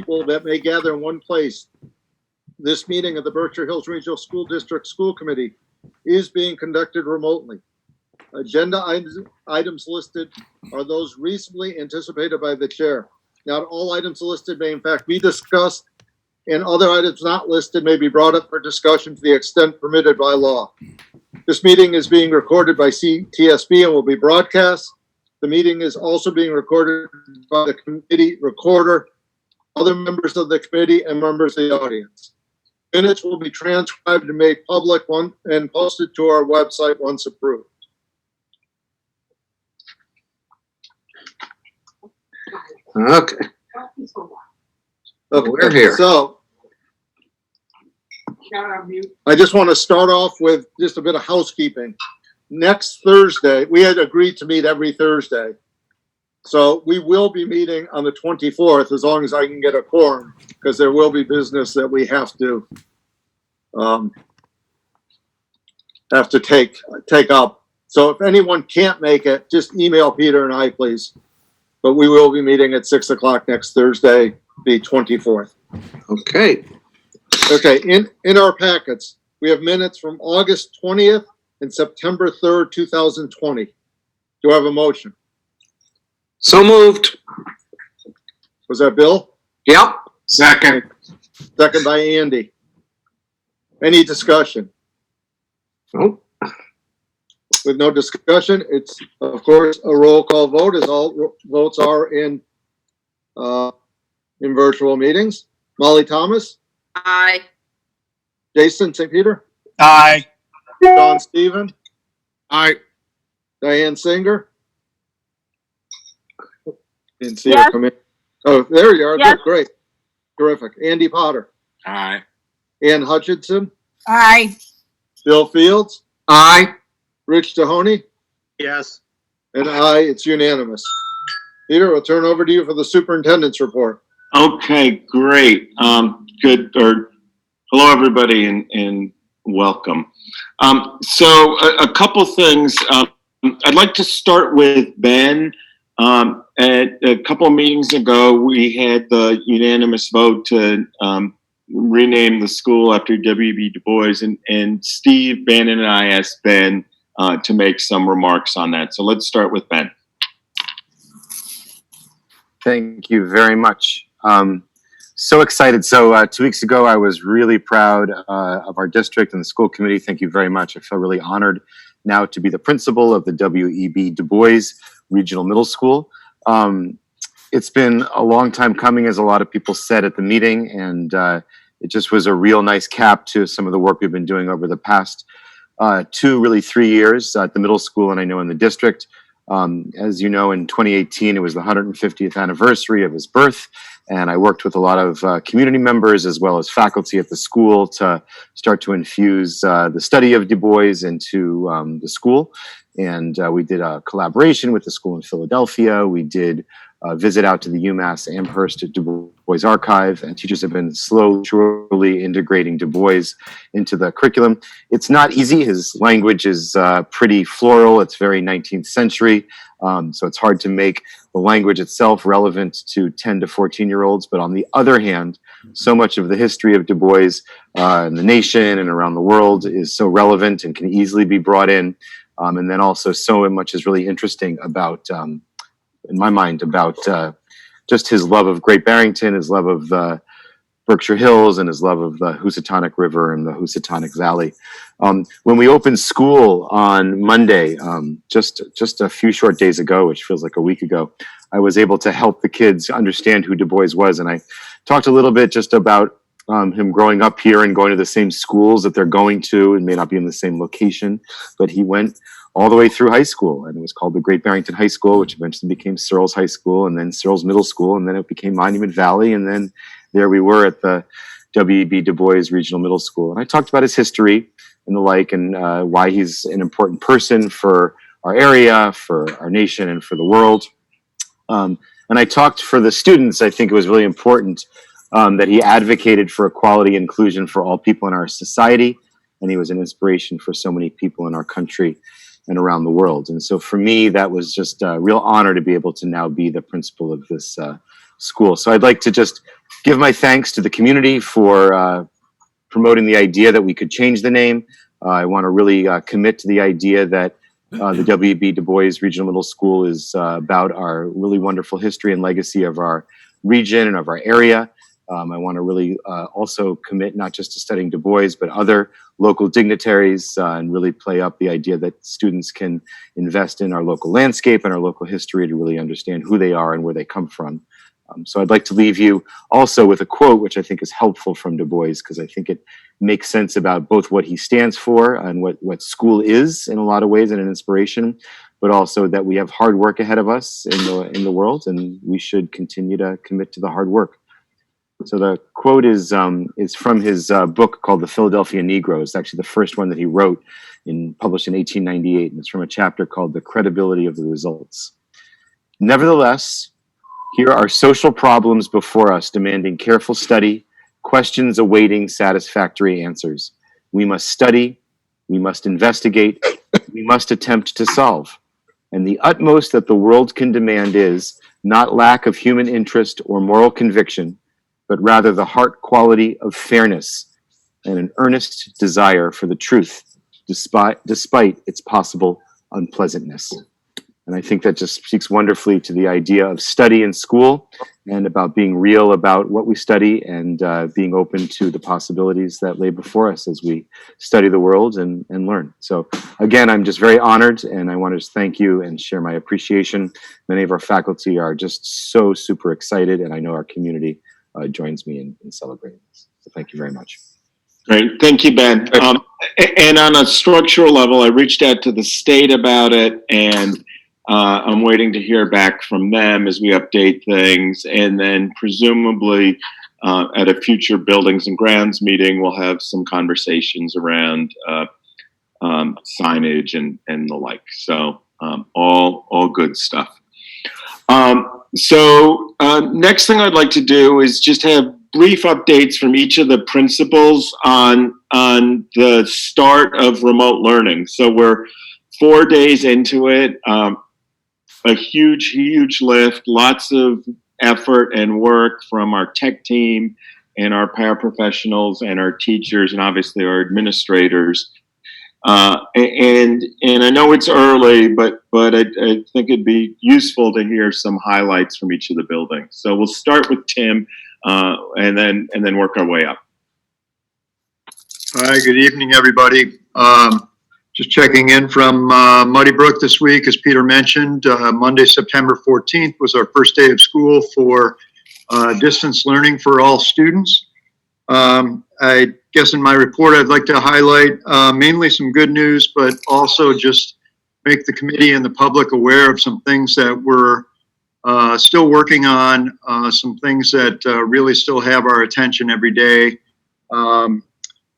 people that may gather in one place. This meeting of the Berkshire Hills Regional School District School Committee is being conducted remotely. Agenda items listed are those reasonably anticipated by the chair. Not all items listed may in fact be discussed, and other items not listed may be brought up for discussion to the extent permitted by law. This meeting is being recorded by CTSB and will be broadcast. The meeting is also being recorded by the committee recorder, other members of the committee, and members of the audience. Minutes will be transcribed and made public and posted to our website once approved. Okay. We're here. So I just want to start off with just a bit of housekeeping. Next Thursday, we had agreed to meet every Thursday. So we will be meeting on the 24th as long as I can get a quorum, because there will be business that we have to take up. So if anyone can't make it, just email Peter and I, please. But we will be meeting at 6 o'clock next Thursday, the 24th. Okay. Okay, in our packets, we have minutes from August 20th and September 3rd, 2020. Do I have a motion? So moved. Was that Bill? Yep. Second. Second by Andy. Any discussion? Nope. With no discussion, it's of course a roll call vote, as all votes are in virtual meetings. Molly Thomas? Aye. Jason St. Peter? Aye. John Stephen? Aye. Diane Singer? Didn't see Yes. her come in. Oh, there you are. Yes. Good, great. Terrific. Andy Potter? Aye. Ann Hutchinson? Aye. Bill Fields? Aye. Rich Tahoney? Yes. And aye, it's unanimous. Peter, we'll turn over to you for the superintendent's report. Okay, great. Hello, everybody, and welcome. So a couple things. I'd like to start with Ben. At a couple of meetings ago, we had the unanimous vote to rename the school after W.B. Du Bois, and Steve Bannon and I asked Ben to make some remarks on that. So let's start with Ben. Thank you very much. So excited. So 2 weeks ago, I was really proud of our district and the school committee. Thank you very much. I feel really honored now to be the principal of the W.E.B. Du Bois Regional Middle School. It's been a long time coming, as a lot of people said at the meeting, and it just was a real nice cap to some of the work we've been doing over the past 3 years at the middle school, and I know in the district. As you know, in 2018, it was the 150th anniversary of his birth, and I worked with a lot of community members as well as faculty at the school to start to infuse the study of Du Bois into the school. And we did a collaboration with the school in Philadelphia. We did a visit out to the UMass Amherst Du Bois Archive, and teachers have been slowly integrating Du Bois into the curriculum. It's not easy. His language is pretty floral. It's very 19th century. So it's hard to make the language itself relevant to 10 to 14-year-olds. But on the other hand, so much of the history of Du Bois in the nation and around the world is so relevant and can easily be brought in. And then also so much is really interesting about, in my mind, about just his love of Great Barrington, his love of the Berkshire Hills, and his love of the Housatonic River and the Housatonic Valley. When we opened school on Monday, just a few short days ago, which feels like a week ago, I was able to help the kids understand who Du Bois was. And I talked a little bit just about him growing up here and going to the same schools that they're going to. It may not be in the same location, but he went all the way through high school, and it was called the Great Barrington High School, which eventually became Searles High School, and then Searles Middle School, and then it became Monument Valley, and then there we were at the W.E.B. Du Bois Regional Middle School. And I talked about his history and the like, and why he's an important person for our area, for our nation, and for the world. And I talked for the students. I think it was really important that he advocated for equality and inclusion for all people in our society, and he was an inspiration for so many people in our country and around the world. And so for me, that was just a real honor to be able to now be the principal of this school. So I'd like to just give my thanks to the community for promoting the idea that we could change the name. I want to really commit to the idea that the W.B. Du Bois Regional Middle School is about our really wonderful history and legacy of our region and of our area. I want to really also commit not just to studying Du Bois, but other local dignitaries and really play up the idea that students can invest in our local landscape and our local history to really understand who they are and where they come from. So I'd like to leave you also with a quote, which I think is helpful from Du Bois, because I think it makes sense about both what he stands for and what school is in a lot of ways and an inspiration, but also that we have hard work ahead of us in the world, and we should continue to commit to the hard work. So the quote is from his book called The Philadelphia Negro. It's actually the first one that he wrote, published in 1898, and it's from a chapter called The Credibility of the Results. Nevertheless, here are social problems before us demanding careful study, questions awaiting satisfactory answers. We must study, we must investigate, we must attempt to solve. And the utmost that the world can demand is not lack of human interest or moral conviction, but rather the heart quality of fairness and an earnest desire for the truth, despite its possible unpleasantness. And I think that just speaks wonderfully to the idea of study in school and about being real about what we study and being open to the possibilities that lay before us as we study the world and learn. So again, I'm just very honored, and I want to just thank you and share my appreciation. Many of our faculty are just so super excited, and I know our community joins me in celebrating this. So thank you very much. Great. Thank you, Ben. And on a structural level, I reached out to the state about it, and I'm waiting to hear back from them as we update things. And then presumably at a future buildings and grounds meeting, we'll have some conversations around signage and the like. So all good stuff. So next thing I'd like to do is just have brief updates from each of the principals on the start of remote learning. So we're 4 days into it. A huge lift, lots of effort and work from our tech team and our paraprofessionals and our teachers and obviously our administrators. And I know it's early, but I think it'd be useful to hear some highlights from each of the buildings. So we'll start with Tim and then work our way up. Hi, good evening, everybody. Just checking in from Muddy Brook this week, as Peter mentioned. Monday, September 14th was our first day of school for distance learning for all students. I guess in my report, I'd like to highlight mainly some good news, but also just make the committee and the public aware of some things that we're still working on, some things that really still have our attention every day.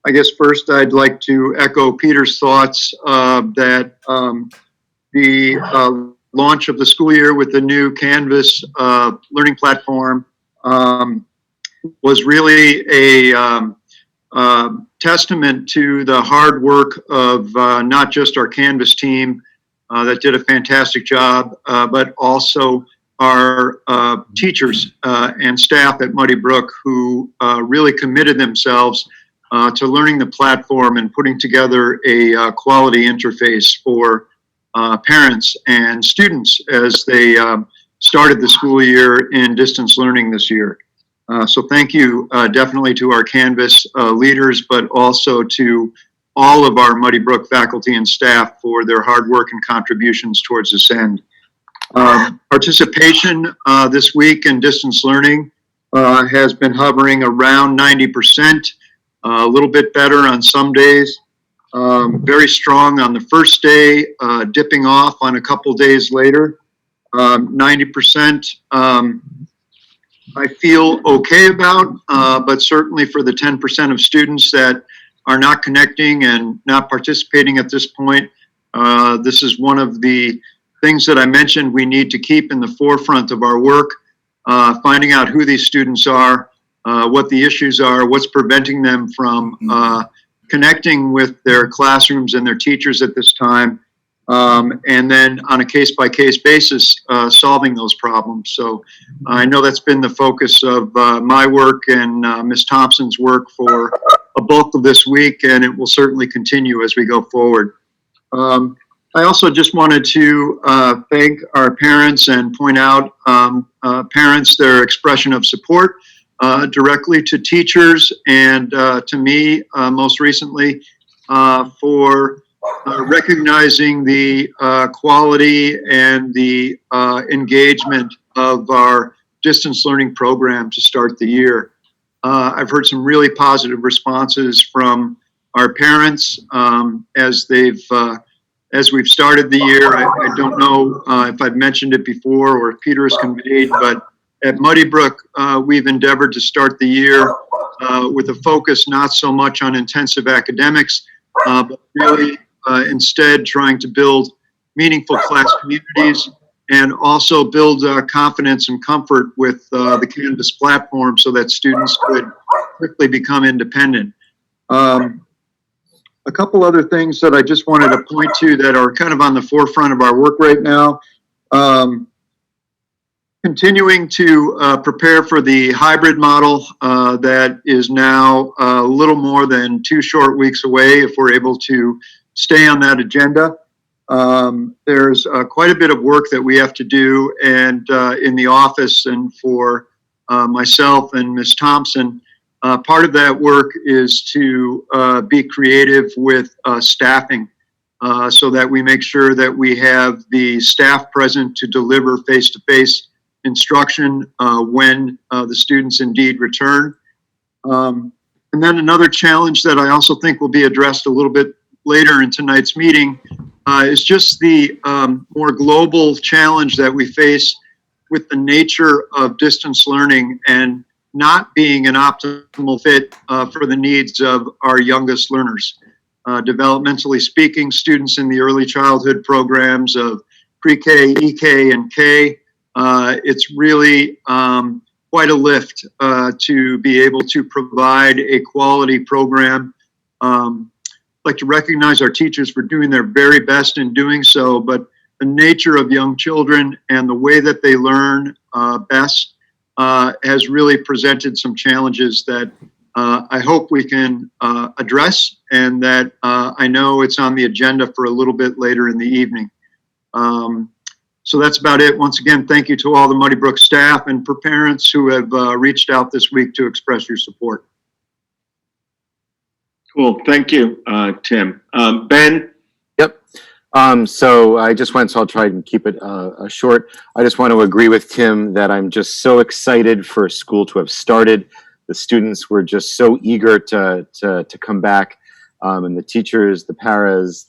I guess first I'd like to echo Peter's thoughts that the launch of the school year with the new Canvas learning platform was really a testament to the hard work of not just our Canvas team that did a fantastic job, but also our teachers and staff at Muddy Brook who really committed themselves to learning the platform and putting together a quality interface for parents and students as they started the school year in distance learning this year. So thank you definitely to our Canvas leaders, but also to all of our Muddy Brook faculty and staff for their hard work and contributions towards this end. Participation this week in distance learning has been hovering around 90%. A little bit better on some days, very strong on the first day, dipping off on a couple days later. 90% I feel okay about, but certainly for the 10% of students that are not connecting and not participating at this point, this is one of the things that I mentioned we need to keep in the forefront of our work, finding out who these students are, what the issues are, what's preventing them from connecting with their classrooms and their teachers at this time, and then on a case-by-case basis, solving those problems. So I know that's been the focus of my work and Ms. Thompson's work for a bulk of this week, and it will certainly continue as we go forward. I also just wanted to thank our parents and point out parents, their expression of support directly to teachers and to me most recently for recognizing the quality and the engagement of our distance learning program to start the year. I've heard some really positive responses from our parents as we've started the year. I don't know if I've mentioned it before or if Peter has conveyed, but at Muddy Brook, we've endeavored to start the year with a focus not so much on intensive academics, but really instead trying to build meaningful class communities and also build confidence and comfort with the Canvas platform so that students could quickly become independent. A couple other things that I just wanted to point to that are kind of on the forefront of our work right now. Continuing to prepare for the hybrid model that is now a little more than 2 short weeks away if we're able to stay on that agenda. There's quite a bit of work that we have to do, and in the office and for myself and Ms. Thompson, part of that work is to be creative with staffing so that we make sure that we have the staff present to deliver face-to-face instruction when the students indeed return. And then another challenge that I also think will be addressed a little bit later in tonight's meeting is just the more global challenge that we face with the nature of distance learning and not being an optimal fit for the needs of our youngest learners. Developmentally speaking, students in the early childhood programs of pre-K, EK, and K, it's really quite a lift to be able to provide a quality program. I'd like to recognize our teachers for doing their very best in doing so, but the nature of young children and the way that they learn best has really presented some challenges that I hope we can address, and that I know it's on the agenda for a little bit later in the evening. So that's about it. Once again, thank you to all the Muddy Brook staff and for parents who have reached out this week to express your support. Cool. Thank you, Tim. Ben? Yep. So I just went, so I'll try and keep it short. I just want to agree with Tim that I'm just so excited for school to have started. The students were just so eager to come back, and the teachers, the paras,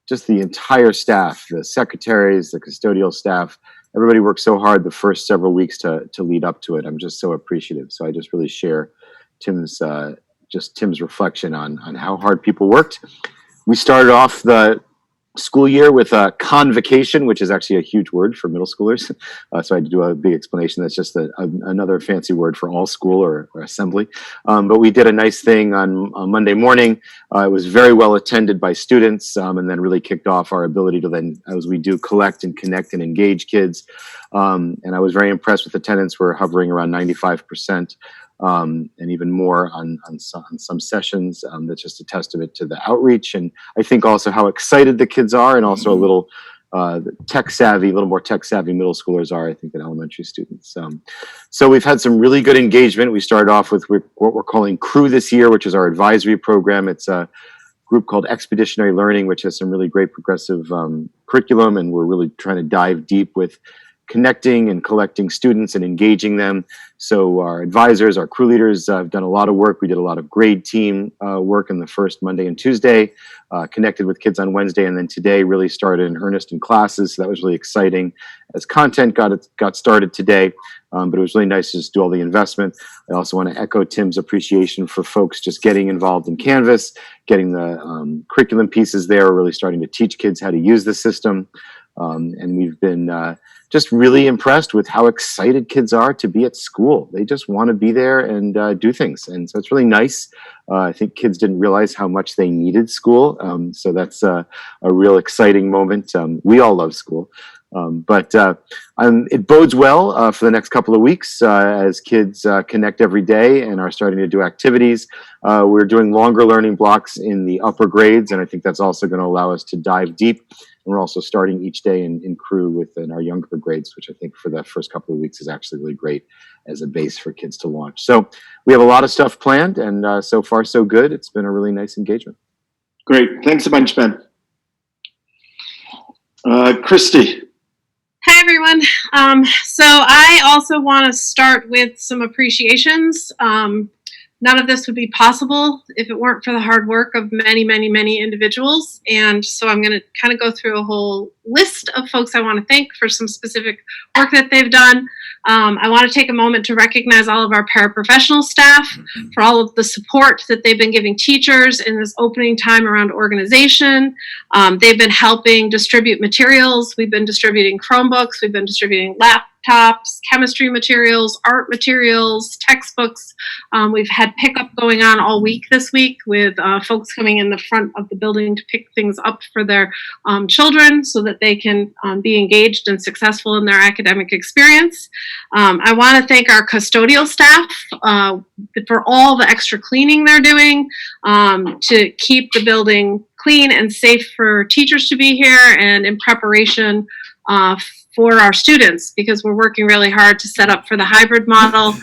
just the entire staff, the secretaries, the custodial staff, everybody worked so hard the first several weeks to lead up to it. I'm just so appreciative. So I just really share Tim's reflection on how hard people worked. We started off the school year with a convocation, which is actually a huge word for middle schoolers. So I had to do a big explanation. That's just another fancy word for all school or assembly. But we did a nice thing on Monday morning. It was very well attended by students, and then really kicked off our ability to then, as we do, collect and connect and engage kids. And I was very impressed with attendance. We're hovering around 95%. And even more on some sessions. That's just a testament to the outreach, and I think also how excited the kids are, and also a little tech savvy, a little more tech savvy middle schoolers are, I think, than elementary students. So we've had some really good engagement. We started off with what we're calling Crew this year, which is our advisory program. It's a group called Expeditionary Learning, which has some really great progressive curriculum, and we're really trying to dive deep with connecting and collecting students and engaging them. So our advisors, our crew leaders have done a lot of work. We did a lot of grade team work in the first Monday and Tuesday, connected with kids on Wednesday, and then today really started in earnest in classes. So that was really exciting as content got started today, but it was really nice to just do all the investment. I also want to echo Tim's appreciation for folks just getting involved in Canvas, getting the curriculum pieces there, really starting to teach kids how to use the system. And we've been just really impressed with how excited kids are to be at school. They just want to be there and do things. And so it's really nice. I think kids didn't realize how much they needed school. So that's a real exciting moment. We all love school. But it bodes well for the next couple of weeks as kids connect every day and are starting to do activities. We're doing longer learning blocks in the upper grades, and I think that's also going to allow us to dive deep. And we're also starting each day in crew within our younger grades, which I think for the first couple of weeks is actually really great as a base for kids to launch. So we have a lot of stuff planned, and so far so good. It's been a really nice engagement. Great. Thanks a bunch, Ben. Christy. Hi, everyone. So I also want to start with some appreciations. None of this would be possible if it weren't for the hard work of many, many, many individuals. And so I'm going to kind of go through a whole list of folks I want to thank for some specific work that they've done. I want to take a moment to recognize all of our paraprofessional staff for all of the support that they've been giving teachers in this opening time around organization. They've been helping distribute materials. We've been distributing Chromebooks. We've been distributing laptops, chemistry materials, art materials, textbooks. We've had pickup going on all week this week with folks coming in the front of the building to pick things up for their children so that they can be engaged and successful in their academic experience. I want to thank our custodial staff for all the extra cleaning they're doing to keep the building clean and safe for teachers to be here and in preparation for our students, because we're working really hard to set up for the hybrid model.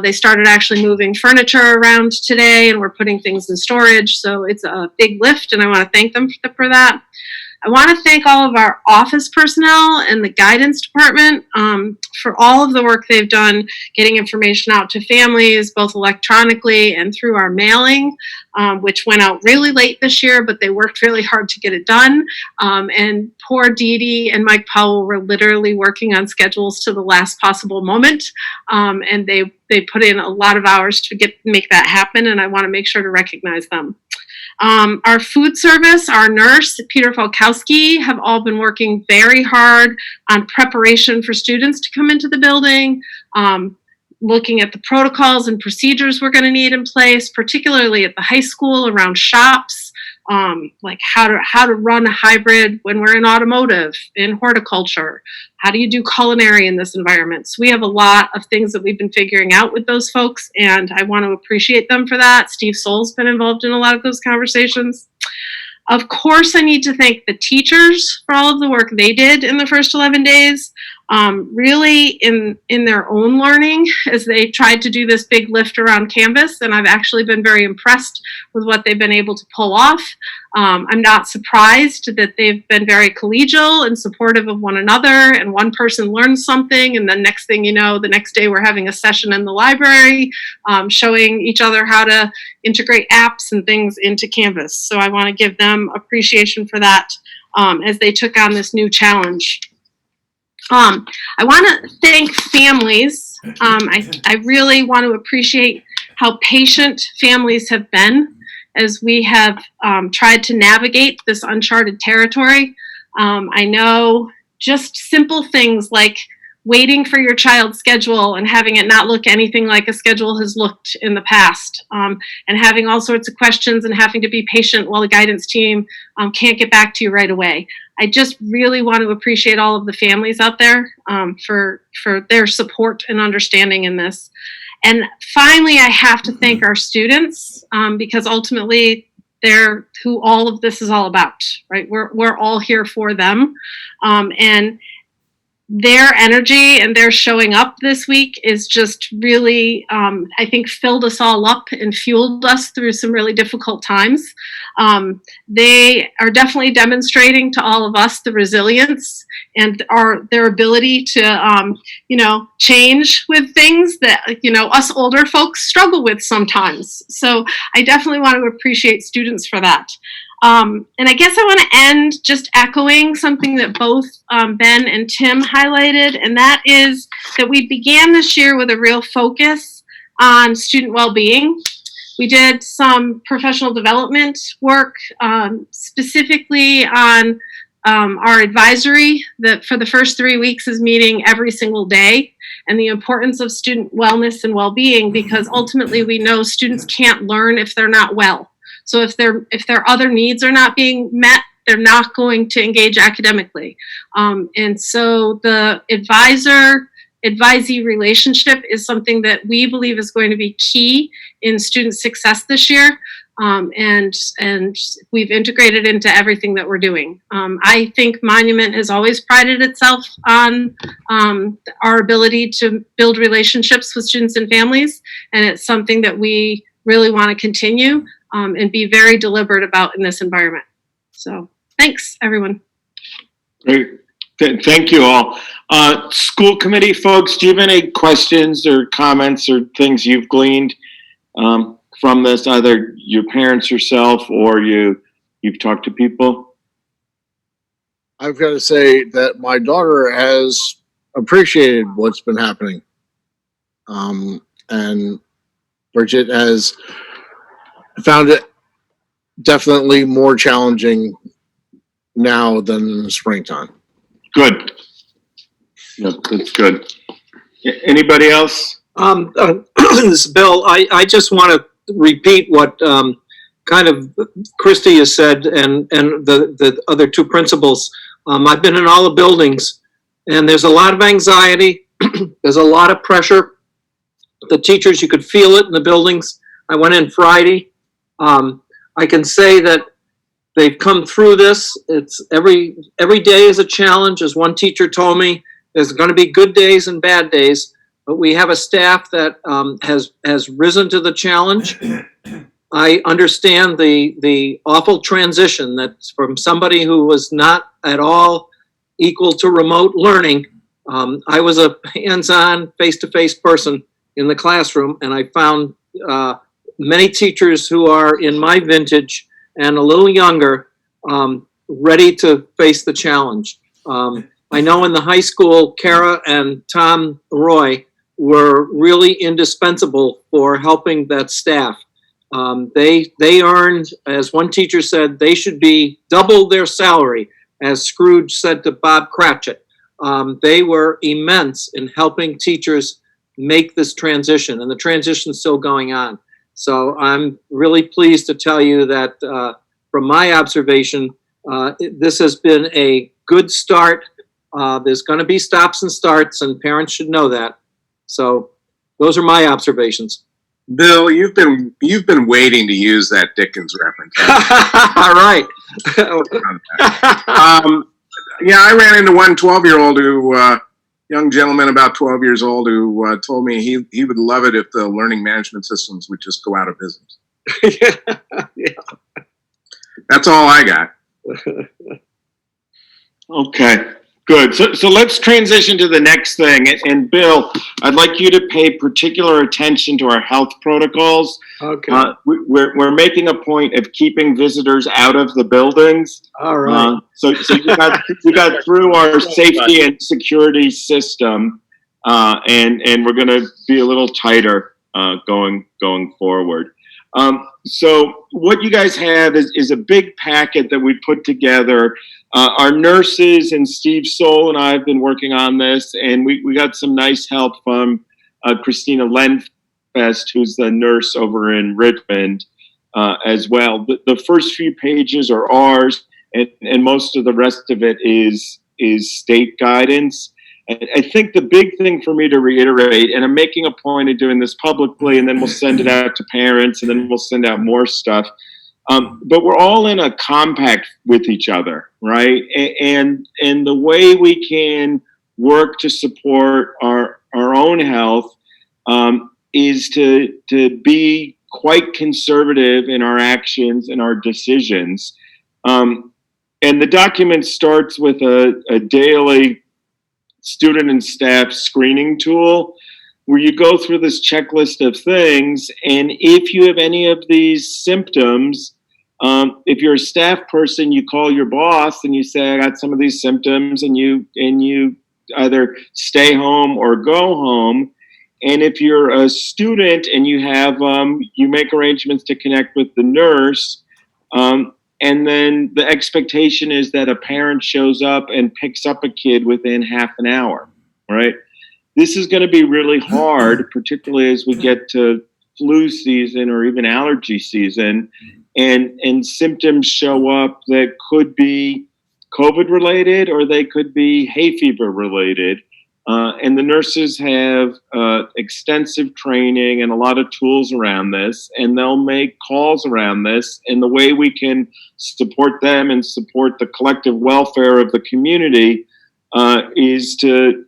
They started actually moving furniture around today, and we're putting things in storage. So it's a big lift, and I want to thank them for that. I want to thank all of our office personnel and the guidance department for all of the work they've done getting information out to families, both electronically and through our mailing, which went out really late this year, but they worked really hard to get it done. And poor Dee Dee and Mike Powell were literally working on schedules to the last possible moment. And they put in a lot of hours to make that happen, and I want to make sure to recognize them. Our food service, our nurse, Peter Falkowski, have all been working very hard on preparation for students to come into the building, looking at the protocols and procedures we're going to need in place, particularly at the high school around shops, like how to run a hybrid when we're in automotive, in horticulture. How do you do culinary in this environment? So we have a lot of things that we've been figuring out with those folks, and I want to appreciate them for that. Steve Soul's been involved in a lot of those conversations. Of course, I need to thank the teachers for all of the work they did in the first 11 days, really in their own learning as they tried to do this big lift around Canvas. And I've actually been very impressed with what they've been able to pull off. I'm not surprised that they've been very collegial and supportive of one another, and one person learns something, and then next thing you know, the next day we're having a session in the library showing each other how to integrate apps and things into Canvas. So I want to give them appreciation for that as they took on this new challenge. I want to thank families. I really want to appreciate how patient families have been as we have tried to navigate this uncharted territory. I know just simple things like waiting for your child's schedule and having it not look anything like a schedule has looked in the past, and having all sorts of questions and having to be patient while the guidance team can't get back to you right away. I just really want to appreciate all of the families out there for their support and understanding in this. And finally, I have to thank our students because ultimately they're who all of this is all about, right? We're all here for them. And their energy and their showing up this week is just really, I think, filled us all up and fueled us through some really difficult times. They are definitely demonstrating to all of us the resilience and their ability to, change with things that, us older folks struggle with sometimes. So I definitely want to appreciate students for that. And I guess I want to end just echoing something that both Ben and Tim highlighted, and that is that we began this year with a real focus on student well-being. We did some professional development work specifically on our advisory that for the first 3 weeks is meeting every single day, and the importance of student wellness and well-being, because ultimately we know students can't learn if they're not well. So if their other needs are not being met, they're not going to engage academically. And so the advisee relationship is something that we believe is going to be key in student success this year. And we've integrated into everything that we're doing. I think Monument has always prided itself on our ability to build relationships with students and families, and it's something that we really want to continue and be very deliberate about in this environment. So thanks, everyone. Great. Thank you all. School committee folks, do you have any questions or comments or things you've gleaned from this, either your parents yourself or you've talked to people? I've got to say that my daughter has appreciated what's been happening. And Bridget has found it definitely more challenging now than in the springtime. Good. Yep, that's good. Anybody else? This is Bill. I just want to repeat what kind of Christy has said and the other two principals. I've been in all the buildings, and there's a lot of anxiety. There's a lot of pressure. The teachers, you could feel it in the buildings. I went in Friday. I can say that they've come through this. It's every day is a challenge. As one teacher told me, there's going to be good days and bad days, but we have a staff that has risen to the challenge. I understand the awful transition that's from somebody who was not at all equal to remote learning. I was a hands-on, face-to-face person in the classroom, and I found many teachers who are in my vintage and a little younger, ready to face the challenge. I know in the high school, Kara and Tom Roy were really indispensable for helping that staff. They earned, as one teacher said, they should be double their salary, as Scrooge said to Bob Cratchit. They were immense in helping teachers make this transition, and the transition is still going on. So I'm really pleased to tell you that from my observation, this has been a good start. There's going to be stops and starts, and parents should know that. So those are my observations. Bill, you've been waiting to use that Dickens reference. All right. Yeah, I ran into one 12-year-old young gentleman about 12 years old who told me he would love it if the learning management systems would just go out of business. Yeah. That's all I got. Okay, good. So let's transition to the next thing. And Bill, I'd like you to pay particular attention to our health protocols. Okay. We're making a point of keeping visitors out of the buildings. All right. So we got through our safety and security system, and we're going to be a little tighter going forward. So what you guys have is a big packet that we put together. Our nurses and Steve Soul and I have been working on this, and we got some nice help from Christina Lenfest, who's the nurse over in Richmond, as well. The first few pages are ours, and most of the rest of it is state guidance. And I think the big thing for me to reiterate, and I'm making a point of doing this publicly, and then we'll send it out to parents, and then we'll send out more stuff. But we're all in a compact with each other, right? And the way we can work to support our own health is to be quite conservative in our actions and our decisions. And the document starts with a daily student and staff screening tool where you go through this checklist of things, and if you have any of these symptoms, if you're a staff person, you call your boss and you say, I got some of these symptoms, and you either stay home or go home. And if you're a student and you have you make arrangements to connect with the nurse, and then the expectation is that a parent shows up and picks up a kid within half an hour, right? This is going to be really hard, particularly as we get to flu season or even allergy season, and symptoms show up that could be COVID related or they could be hay fever related. And the nurses have extensive training and a lot of tools around this, and they'll make calls around this. And the way we can support them and support the collective welfare of the community is to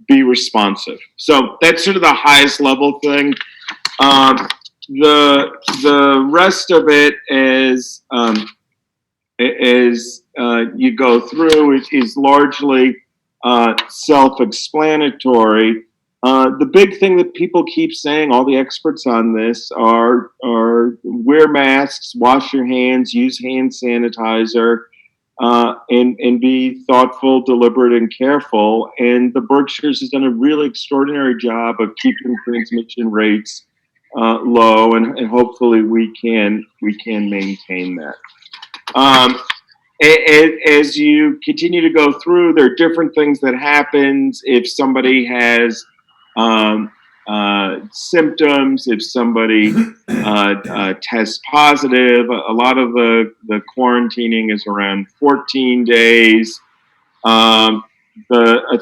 be responsive. So that's sort of the highest level thing. The rest of it is as you go through is largely self-explanatory. The big thing that people keep saying, all the experts on this, are wear masks, wash your hands, use hand sanitizer, and be thoughtful, deliberate, and careful. And the Berkshires has done a really extraordinary job of keeping transmission rates low, and hopefully we can maintain that. As you continue to go through, there are different things that happens if somebody has symptoms, if somebody tests positive. A lot of the quarantining is around 14 days. A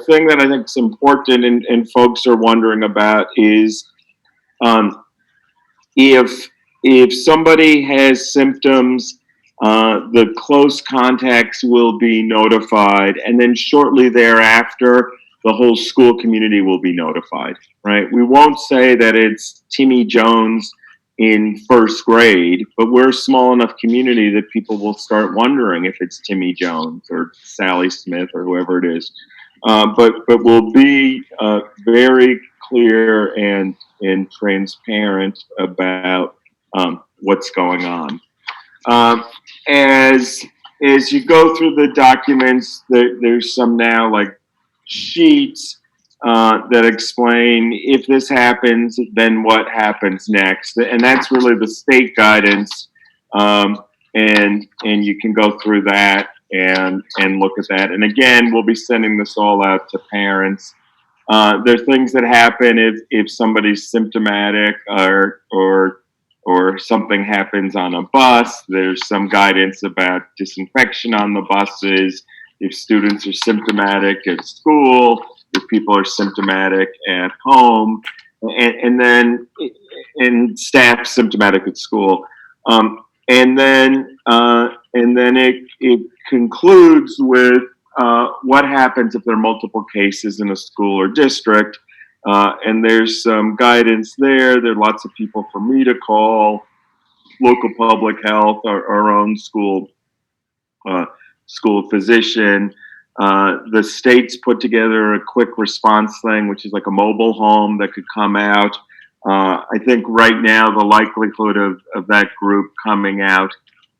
thing that I think is important and folks are wondering about is if somebody has symptoms, the close contacts will be notified, and then shortly thereafter, the whole school community will be notified, right? We won't say that it's Timmy Jones in first grade, but we're a small enough community that people will start wondering if it's Timmy Jones or Sally Smith or whoever it is. But we'll be very clear and transparent about what's going on. As you go through the documents, there's some now like sheets that explain if this happens, then what happens next, and that's really the state guidance. And you can go through that and look at that. And again, we'll be sending this all out to parents. There are things that happen if somebody's symptomatic or something happens on a bus. There's some guidance about disinfection on the buses. If students are symptomatic at school, if people are symptomatic at home, and staff symptomatic at school, and then it concludes with what happens if there are multiple cases in a school or district. And there's some guidance there. There are lots of people for me to call, local public health, our own school physician. The state's put together a quick response thing, which is like a mobile home that could come out. I think right now the likelihood of that group coming out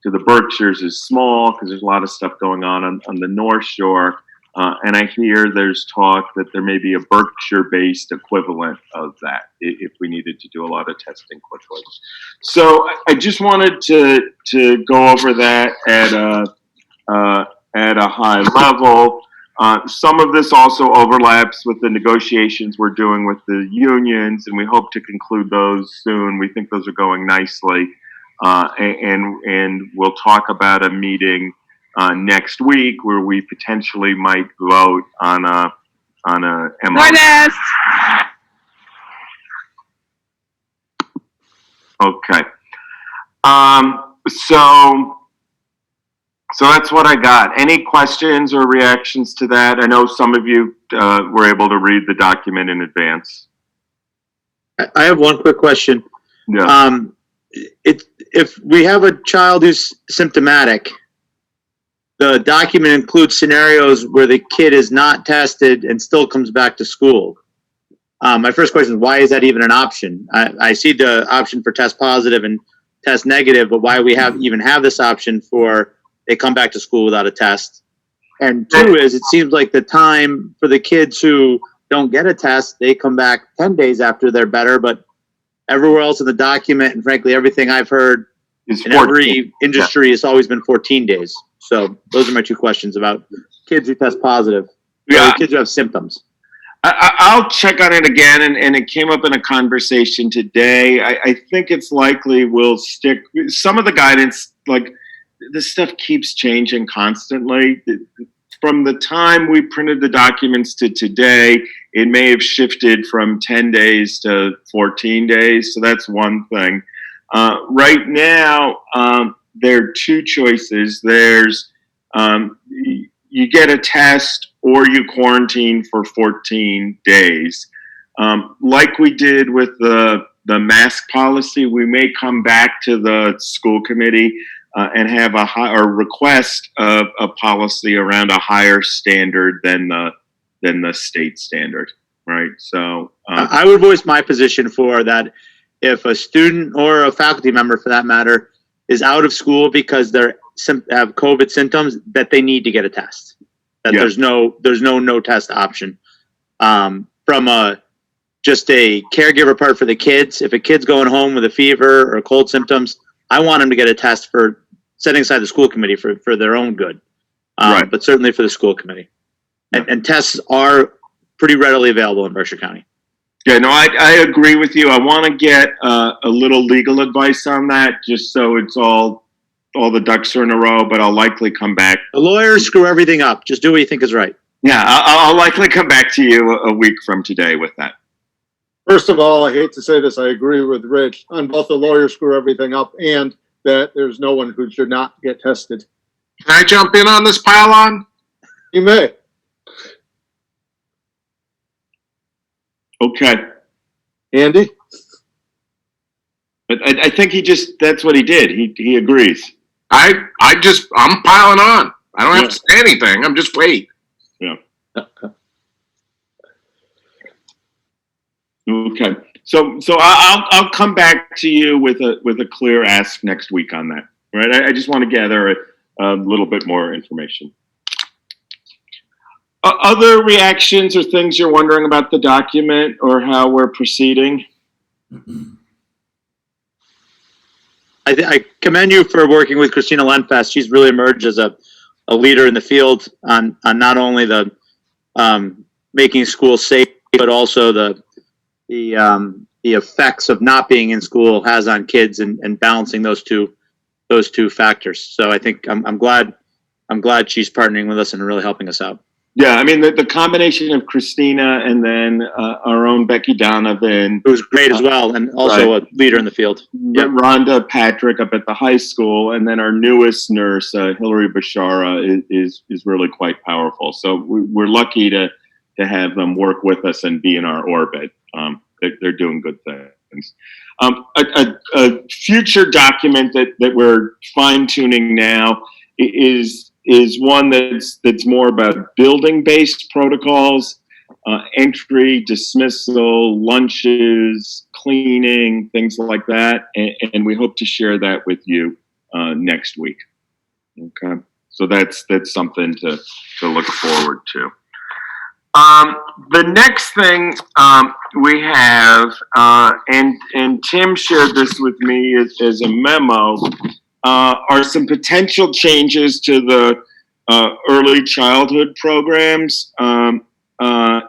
to the Berkshires is small because there's a lot of stuff going on the North Shore. And I hear there's talk that there may be a Berkshire-based equivalent of that if we needed to do a lot of testing quickly. So I just wanted to go over that at a high level. Some of this also overlaps with the negotiations we're doing with the unions, and we hope to conclude those soon. We think those are going nicely, and we'll talk about a meeting next week where we potentially might vote on a MOU. Okay. So that's what I got. Any questions or reactions to that? I know some of you were able to read the document in advance. I have one quick question. Yeah. If we have a child who's symptomatic, the document includes scenarios where the kid is not tested and still comes back to school. My first question is, why is that even an option? I see the option for test positive and test negative, but why we even have this option for they come back to school without a test? And two is, it seems like the time for the kids who don't get a test, they come back 10 days after they're better, but everywhere else in the document, and frankly, everything I've heard Is In 14. every industry, it's always been 14 days. So those are my two questions about kids who test positive. Yeah. Or kids who have symptoms. I'll check on it again, and it came up in a conversation today. I think it's likely we'll stick. Some of the guidance, like this stuff keeps changing constantly. From the time we printed the documents to today, it may have shifted from 10 days to 14 days. So that's one thing. Right now, there are two choices. There's you get a test or you quarantine for 14 days. Like we did with the mask policy, we may come back to the school committee and have or request a policy around a higher standard than the state standard, right? So I would voice my position for that. If a student or a faculty member, for that matter, is out of school because they have COVID symptoms, that they need to get a test. That there's no test option. From just a caregiver part for the kids, if a kid's going home with a fever or cold symptoms, I want them to get a test for setting aside the school committee for their own good, Right. but certainly for the school committee. And tests are pretty readily available in Berkshire County. yeah, no, I agree with you. I want to get a little legal advice on that, just so it's all the ducks are in a row. But I'll likely come back. The lawyers screw everything up. Just do what you think is right. Yeah, I'll likely come back to you a week from today with that. First of all, I hate to say this, I agree with Rich on both the lawyers screw everything up and that there's no one who should not get tested. Can I jump in on this pile-on? You may. Okay. Andy? But I think that's what he did. He agrees. I'm piling on. I don't have to say anything. I'm just wait. Yeah. Okay. So I'll come back to you with a clear ask next week on that. Right. I just want to gather a little bit more information. Other reactions or things you're wondering about the document or how we're proceeding? I commend you for working with Christina Lenfest. She's really emerged as a leader in the field on not only the making schools safe, but also the effects of not being in school has on kids and balancing those two factors. So I think I'm glad she's partnering with us and really helping us out. Yeah, I mean the combination of Christina and then our own Becky Donovan, It was great as well, and also a leader in the field. Yep. Rhonda Patrick up at the high school, and then our newest nurse, Hillary Bashara, is really quite powerful. So we're lucky to have them work with us and be in our orbit. They're doing good things. A future document that we're fine tuning now is one that's more about building-based protocols, entry, dismissal, lunches, cleaning, things like that, and we hope to share that with you next week. Okay, so that's something to look forward to. The next thing we have, and Tim shared this with me as a memo, are some potential changes to the early childhood programs. And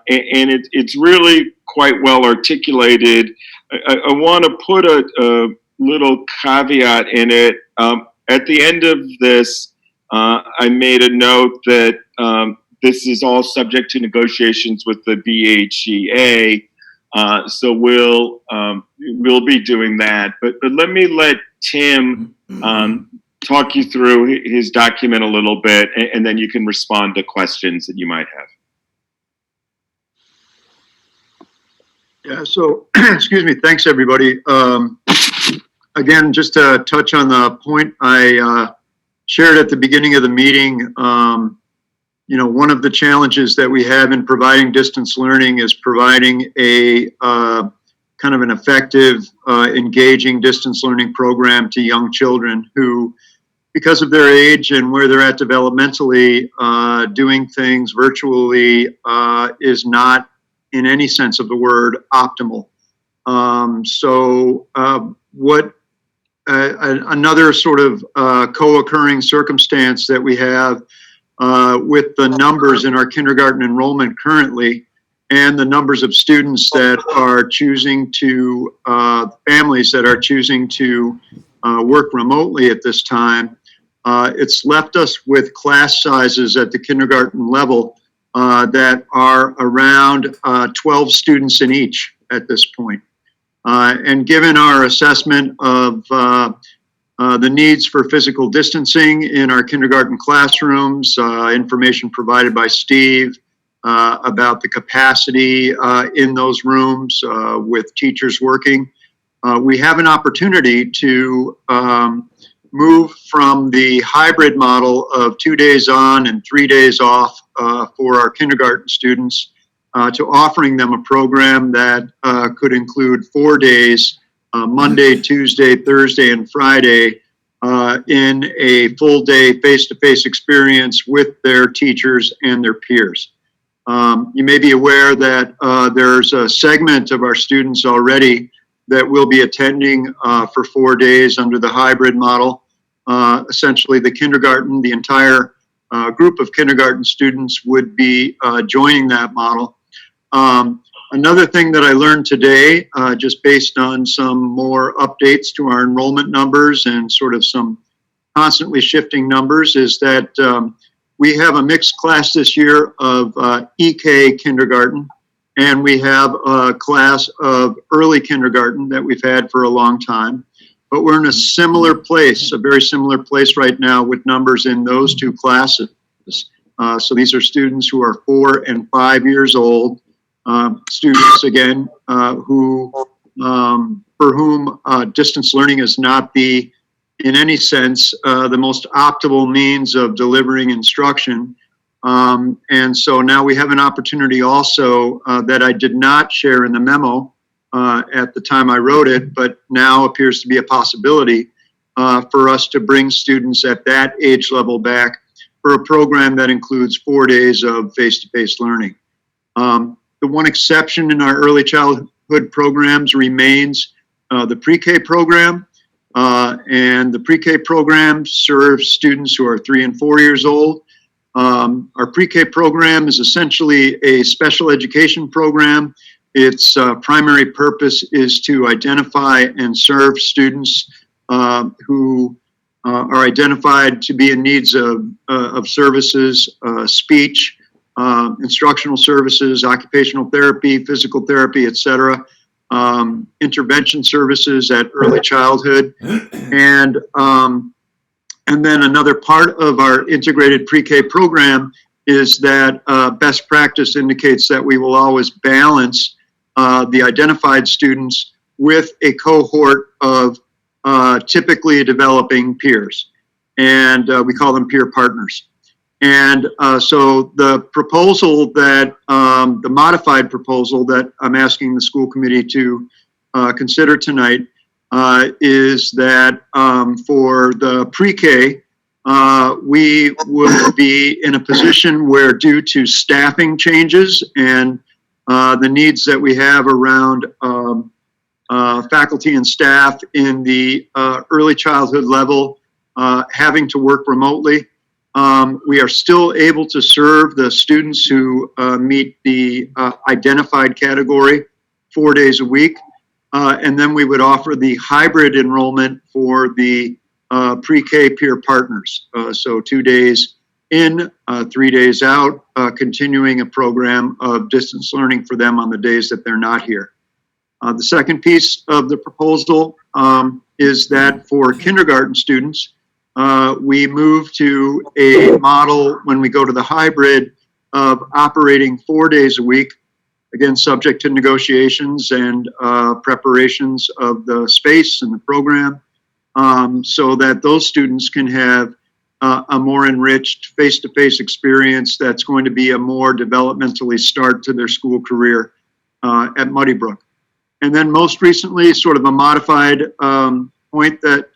it's really quite well articulated. I want to put a little caveat in it. At the end of this, I made a note that this is all subject to negotiations with the BHEA. So we'll be doing that. But let me let Tim talk you through his document a little bit, and then you can respond to questions that you might have. Yeah, so, excuse me, thanks, everybody. Again, just to touch on the point I shared at the beginning of the meeting, one of the challenges that we have in providing distance learning is providing a kind of an effective, engaging distance learning program to young children who, because of their age and where they're at developmentally, doing things virtually is not, in any sense of the word, optimal. So what I another sort of co-occurring circumstance that we have with the numbers in our kindergarten enrollment currently and the numbers of students that are choosing to, families that are choosing to work remotely at this time, it's left us with class sizes at the kindergarten level that are around 12 students in each at this point. And given our assessment of the needs for physical distancing in our kindergarten classrooms, information provided by Steve about the capacity in those rooms with teachers working, we have an opportunity to move from the hybrid model of 2 days on and 3 days off for our kindergarten students to offering them a program that could include 4 days, Monday, Tuesday, Thursday, and Friday, in a full day face-to-face experience with their teachers and their peers. You may be aware that there's a segment of our students already that will be attending for 4 days under the hybrid model. Essentially, the kindergarten, the entire group of kindergarten students would be joining that model. Another thing that I learned today, just based on some more updates to our enrollment numbers and sort of some constantly shifting numbers, is that we have a mixed class this year of EK kindergarten, and we have a class of early kindergarten that we've had for a long time. But we're in a similar place, a very similar place right now with numbers in those two classes. So these are students who are 4 and 5 years old. Students, again, who for whom distance learning is not in any sense, the most optimal means of delivering instruction. And so now we have an opportunity also that I did not share in the memo at the time I wrote it, but now appears to be a possibility for us to bring students at that age level back for a program that includes 4 days of face-to-face learning. The one exception in our early childhood programs remains the pre-K program. And the pre-K program serves students who are 3 and 4 years old. Our pre-K program is essentially a special education program. Its primary purpose is to identify and serve students who are identified to be in needs of services, speech, instructional services, occupational therapy, physical therapy, et cetera, intervention services at early childhood. And then another part of our integrated pre-K program is that best practice indicates that we will always balance the identified students with a cohort of typically developing peers. And we call them peer partners. And so the proposal that, the modified proposal that I'm asking the school committee to consider tonight is that for the pre-K, we would be in a position where, due to staffing changes and the needs that we have around faculty and staff in the early childhood level having to work remotely, we are still able to serve the students who meet the identified category 4 days a week. And then we would offer the hybrid enrollment for the pre-K peer partners. So 2 days in, 3 days out, continuing a program of distance learning for them on the days that they're not here. The second piece of the proposal is that for kindergarten students, we move to a model when we go to the hybrid of operating 4 days a week, again, subject to negotiations and preparations of the space and the program, so that those students can have a more enriched face-to-face experience that's going to be a more developmentally start to their school career at Muddy Brook. And then most recently, sort of a modified point that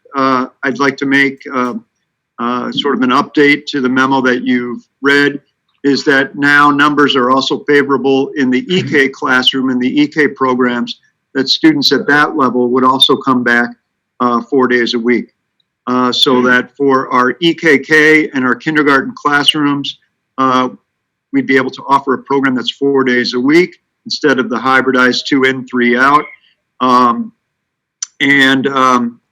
I'd like to make, sort of an update to the memo that you've read, is that now numbers are also favorable in the EK classroom, in the EK programs, that students at that level would also come back 4 days a week. so that for our EKK and our kindergarten classrooms, we'd be able to offer a program that's 4 days a week instead of the hybridized 2 in, 3 out.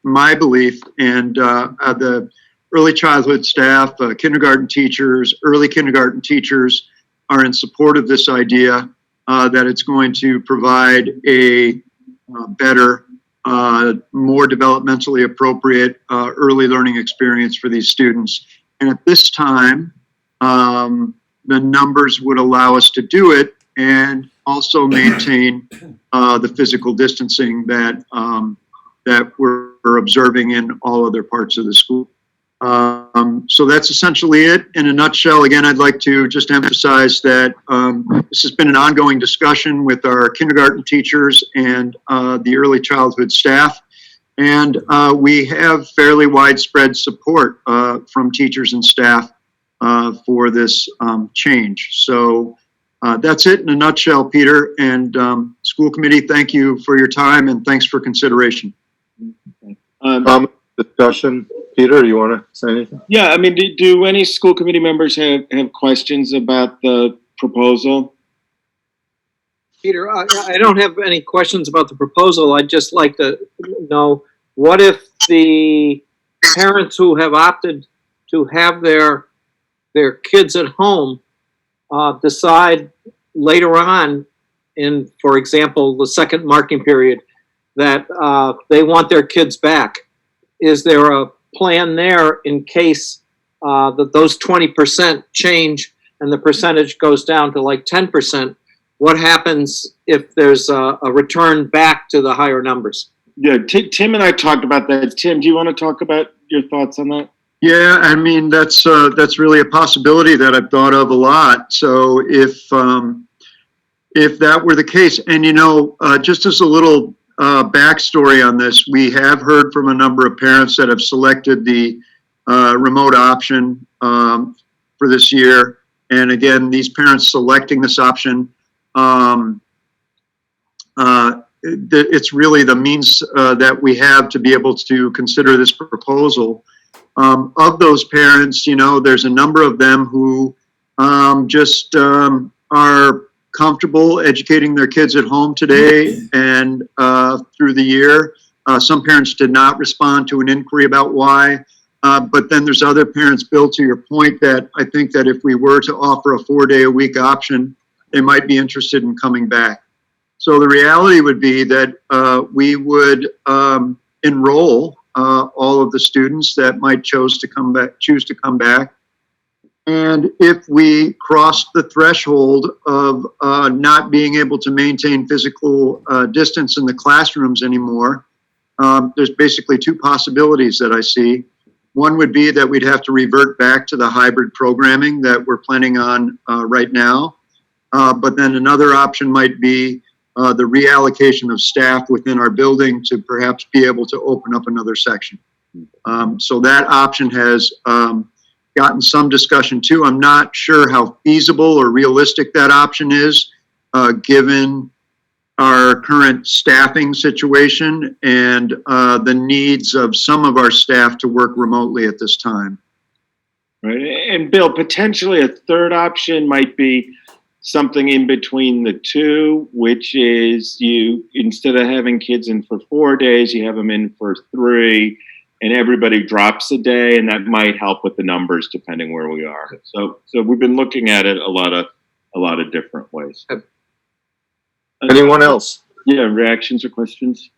My belief and the early childhood staff, kindergarten teachers, early kindergarten teachers are in support of this idea that it's going to provide a better, more developmentally appropriate early learning experience for these students. And at this time, the numbers would allow us to do it and also maintain the physical distancing that that we're observing in all other parts of the school. So that's essentially it. In a nutshell, again, I'd like to just emphasize that this has been an ongoing discussion with our kindergarten teachers and the early childhood staff. And we have fairly widespread support from teachers and staff for this change. So that's it in a nutshell, Peter. And school committee, thank you for your time and thanks for consideration. Discussion. Peter, you want to say anything? Yeah, I mean, do any school committee members have questions about the proposal? Peter, I don't have any questions about the proposal. I'd just like to know, what if the parents who have opted to have their kids at home decide later on in, for example, the second marking period, that they want their kids back? Is there a plan there in case that those 20% change and the percentage goes down to like 10%? What happens if there's a return back to the higher numbers? Yeah, Tim and I talked about that. Tim, do you want to talk about your thoughts on that? Yeah, I mean, that's really a possibility that I've thought of a lot. So if that were the case, and just as a little backstory on this, we have heard from a number of parents that have selected the remote option for this year. And again, these parents selecting this option, it's really the means that we have to be able to consider this proposal. Of those parents, there's a number of them who just are comfortable educating their kids at home today and through the year. Some parents did not respond to an inquiry about why, but then there's other parents, Bill, to your point, that I think that if we were to offer a 4-day-a-week option, they might be interested in coming back. So the reality would be that we would enroll all of the students that might choose to come back. And if we crossed the threshold of not being able to maintain physical distance in the classrooms anymore, there's basically two possibilities that I see. One would be that we'd have to revert back to the hybrid programming that we're planning on right now. But then another option might be the reallocation of staff within our building to perhaps be able to open up another section. So that option has gotten some discussion too. I'm not sure how feasible or realistic that option is, given our current staffing situation and the needs of some of our staff to work remotely at this time. Right, and Bill, potentially a third option might be something in between the two, which is you, instead of having kids in for 4 days, you have them in for 3, and everybody drops a day, and that might help with the numbers depending where we are. So we've been looking at it a lot of different ways. Anyone else? Yeah, reactions or questions?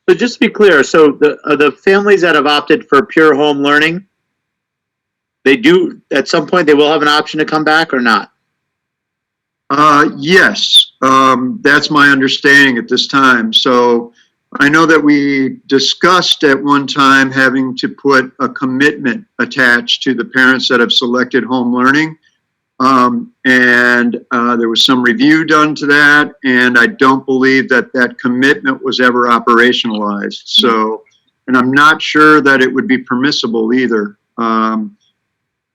So just to be clear, so the families that have opted for pure home learning, they do, at some point, they will have an option to come back or not? Yes, that's my understanding at this time. So I know that we discussed at one time having to put a commitment attached to the parents that have selected home learning. And there was some review done to that, and I don't believe that that commitment was ever operationalized. So, and I'm not sure that it would be permissible either.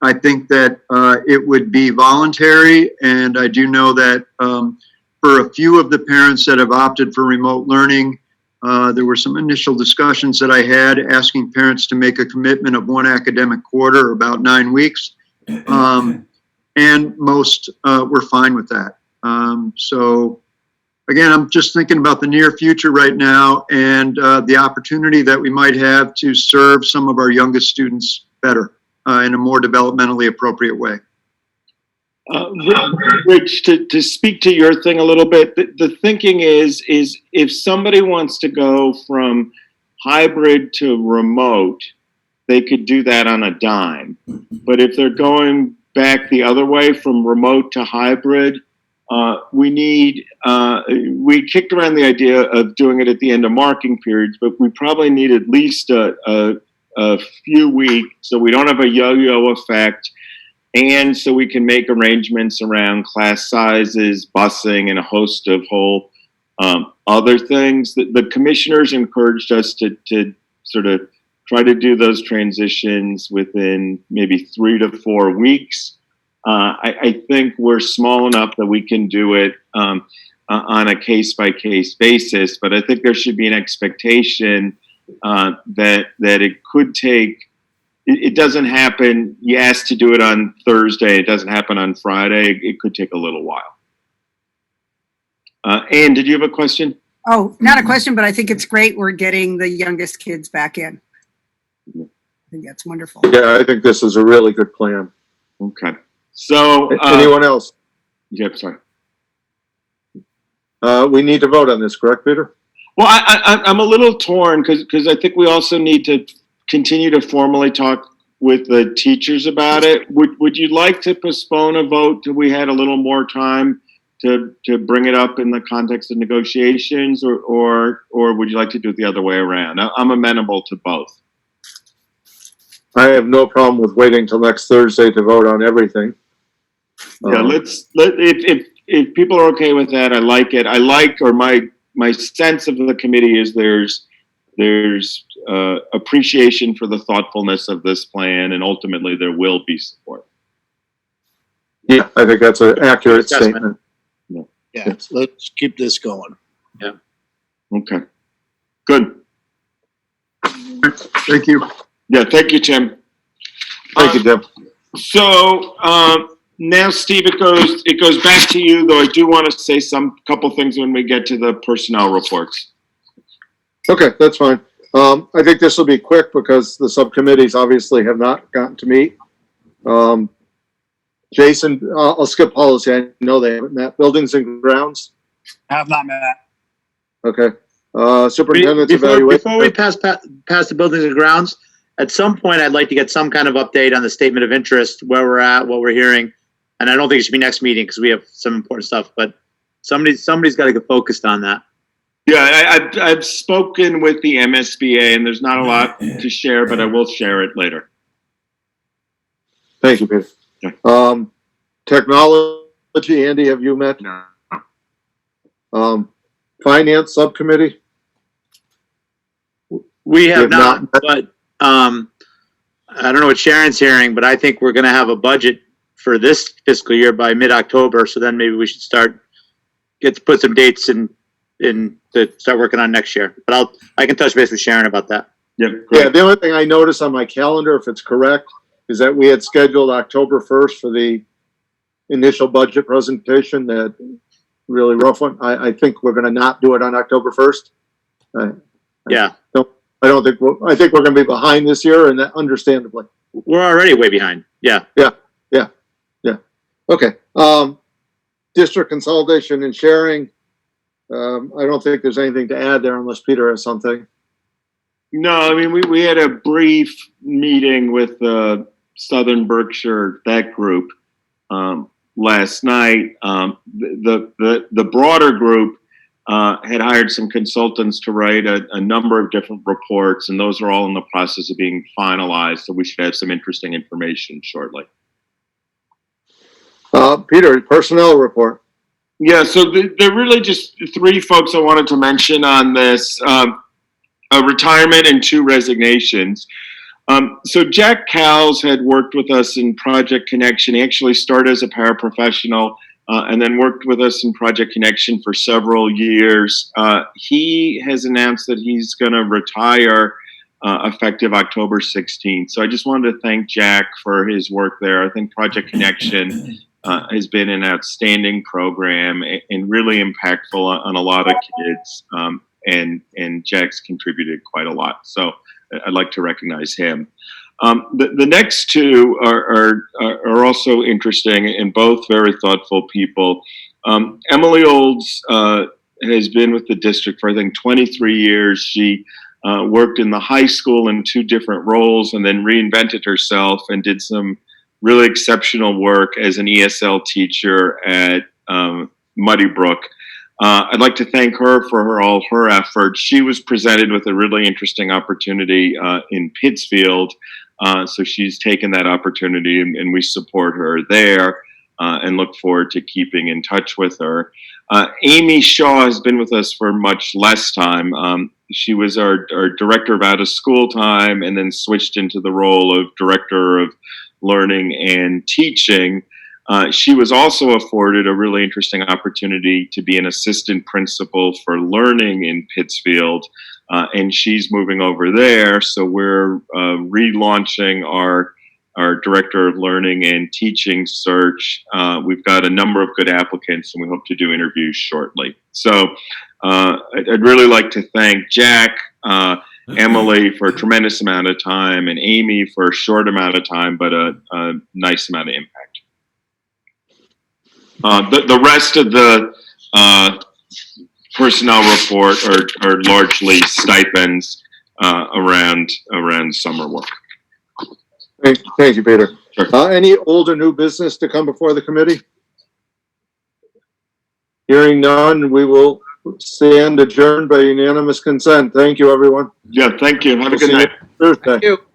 I think that it would be voluntary, and I do know that for a few of the parents that have opted for remote learning, There were some initial discussions that I had asking parents to make a commitment of 1 academic quarter, about 9 weeks. And most were fine with that. So again, I'm just thinking about the near future right now and the opportunity that we might have to serve some of our youngest students better in a more developmentally appropriate way. Rich, to speak to your thing a little bit, the thinking is if somebody wants to go from hybrid to remote, they could do that on a dime. But if they're going back the other way from remote to hybrid, we kicked around the idea of doing it at the end of marking periods, but we probably need at least a few weeks so we don't have a yo-yo effect. And so we can make arrangements around class sizes, busing, and a host of whole other things. The commissioners encouraged us to sort of try to do those transitions within maybe 3 to 4 weeks. I think we're small enough that we can do it on a case-by-case basis, but I think there should be an expectation that it could take. It doesn't happen. You asked to do it on Thursday. It doesn't happen on Friday. It could take a little while. Anne, did you have a question? Oh, not a question, but I think it's great we're getting the youngest kids back in. I think that's wonderful. Yeah, I think this is a really good plan. Okay. So anyone else? Yep. Sorry. We need to vote on this, correct, Peter? Well, I'm a little torn because I think we also need to continue to formally talk with the teachers about it. Would you like to postpone a vote till we had a little more time to bring it up in the context of negotiations, or would you like to do it the other way around? I'm amenable to both. I have no problem with waiting till next Thursday to vote on everything. Yeah, if people are okay with that, I like it. My sense of the committee is there's appreciation for the thoughtfulness of this plan, and ultimately there will be support. Yeah, I think that's an accurate statement. Yeah, let's keep this going. Yeah. Okay. Good. Thank you. Yeah, thank you, Tim. Thank you, Jim. So now, Steve, it goes back to you, though I do want to say couple things when we get to the personnel reports. Okay, that's fine. I think this will be quick because the subcommittees obviously have not gotten to meet. Jason, I'll skip policy. I know they haven't met. Buildings and grounds. Have not met. Okay. Superintendent's Before evaluation. we pass the buildings and grounds, at some point, I'd like to get some kind of update on the statement of interest, where we're at, what we're hearing. And I don't think it should be next meeting because we have some important stuff, but somebody's got to get focused on that. Yeah, I've spoken with the MSBA, and there's not a lot to share, but I will share it later. Thank you, Peter. Okay. Technology, Andy, have you met? No. Finance subcommittee? We have have not, not. but I don't know what Sharon's hearing, but I think we're going to have a budget for this fiscal year by mid-October. So then maybe we should put some dates in to start working on next year. But I can touch base with Sharon about that. Yeah, Yeah, the only thing I noticed on my calendar, if it's correct, is that we had scheduled October 1st for the initial budget presentation, that really rough one. I think we're going to not do it on October 1st. Yeah. I think we're going to be behind this year, and that understandably. We're already way behind. Yeah. Okay. District consolidation and sharing. I don't think there's anything to add there unless Peter has something. No, I mean, we had a brief meeting with Southern Berkshire, that group, last night. The broader group had hired some consultants to write a number of different reports, and those are all in the process of being finalized, so we should have some interesting information shortly. Peter, personnel report. Yeah, so there are really just 3 folks I wanted to mention on this. A retirement and 2 resignations. So Jack Cowles had worked with us in Project Connection. He actually started as a paraprofessional and then worked with us in Project Connection for several years. He has announced that he's going to retire effective October 16th. So I just wanted to thank Jack for his work there. I think Project Connection has been an outstanding program and really impactful on a lot of kids. And Jack's contributed quite a lot. So I'd like to recognize him. The next two are also interesting and both very thoughtful people. Emily Olds has been with the district for, I think, 23 years. She worked in the high school in 2 different roles and then reinvented herself and did some really exceptional work as an ESL teacher at Muddy Brook. I'd like to thank her for all her efforts. She was presented with a really interesting opportunity in Pittsfield. So she's taken that opportunity and we support her there and look forward to keeping in touch with her. Amy Shaw has been with us for much less time. She was our director of out of school time and then switched into the role of director of learning and teaching. She was also afforded a really interesting opportunity to be an assistant principal for learning in Pittsfield, and she's moving over there. So we're relaunching our director of learning and teaching search. We've got a number of good applicants, and we hope to do interviews shortly. So I'd really like to thank Jack, Emily for a tremendous amount of time, and Amy for a short amount of time, but a nice amount of impact. The rest of the personnel report are largely stipends around summer work. Thank you, Peter. Sure. Any old or new business to come before the committee? Hearing none, we will stand adjourned by unanimous consent. Thank you, everyone. Yeah, thank you. Have a We'll good see you night. Thursday. Thank you.